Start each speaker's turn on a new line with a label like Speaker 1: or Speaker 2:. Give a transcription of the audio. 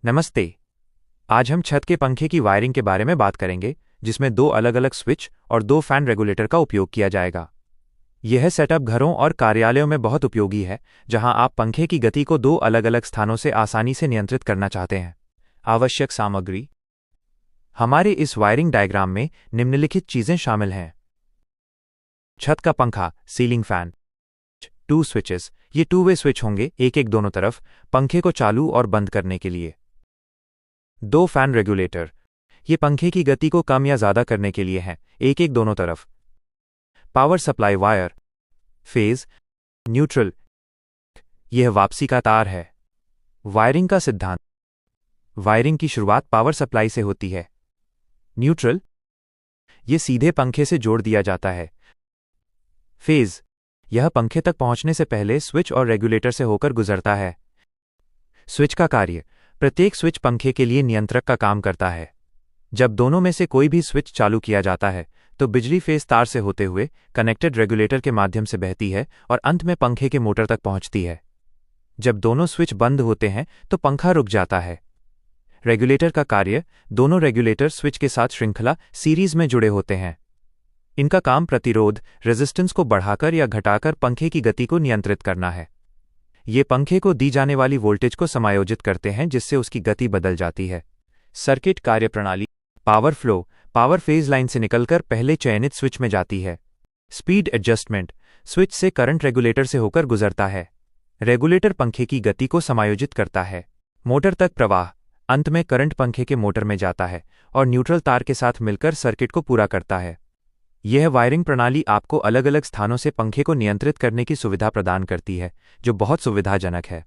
Speaker 1: नमस्ते। आज हम छत के पंखे की वायरिंग के बारे में बात करेंगे, जिसमें दो अलग अलग स्विच और दो फैन रेगुलेटर का उपयोग किया जाएगा। यह सेटअप घरों और कार्यालयों में बहुत उपयोगी है, जहां आप पंखे की गति को दो अलग अलग स्थानों से आसानी से नियंत्रित करना चाहते हैं। आवश्यक सामग्री। हमारे इस वायरिंग डायग्राम में निम्नलिखित चीजें शामिल हैं। छत का पंखा, सीलिंग फैन। 2 स्विचेस, ये 2 वे स्विच होंगे, एक एक दोनों तरफ, पंखे को चालू और बंद करने के लिए। 2 फैन रेगुलेटर, ये पंखे की गति को कम या ज़्यादा करने के लिए हैं, एक एक दोनों तरफ। Power supply wire, phase, neutral, यह वापसी का तार है। वायरिंग का सिद्धांत। वायरिंग की शुरुआत पावर सप्लाई से होती है। न्यूट्रल, यह सीधे पंखे से जोड़ दिया जाता है। फेज, यह पंखे तक पहुंचने से पहले स्विच और रेगुलेटर से होकर गुजरता है। स्विच का कार्य। प्रत्येक स्विच पंखे के लिए नियंत्रक का काम करता है। जब दोनों में से कोई भी स्विच चालू किया जाता है, तो बिजली फेज तार से होते हुए कनेक्टेड रेगुलेटर के माध्यम से बहती है और अंत में पंखे के मोटर तक पहुंचती है। जब दोनों स्विच बंद होते हैं, तो पंखा रुक जाता है। रेगुलेटर का कार्य। दोनों रेगुलेटर स्विच के साथ श्रृंखला सीरीज में जुड़े होते हैं। इनका काम प्रतिरोध रेजिस्टेंस को बढ़ाकर या घटाकर पंखे की गति को नियंत्रित करना है। ये पंखे को दी जाने वाली वोल्टेज को समायोजित करते हैं, जिससे उसकी गति बदल जाती है। सर्किट कार्यप्रणाली। Power flow, power phase line से निकलकर पहले चयनित स्विच में जाती है। स्पीड एडजस्टमेंट, स्विच से करंट रेगुलेटर से होकर गुजरता है। रेगुलेटर पंखे की गति को समायोजित करता है। मोटर तक प्रवाह, अंत में करंट पंखे के मोटर में जाता है और न्यूट्रल तार के साथ मिलकर सर्किट को पूरा करता है। यह वायरिंग प्रणाली आपको अलग अलग स्थानों से पंखे को नियंत्रित करने की सुविधा प्रदान करती है, जो बहुत सुविधाजनक है।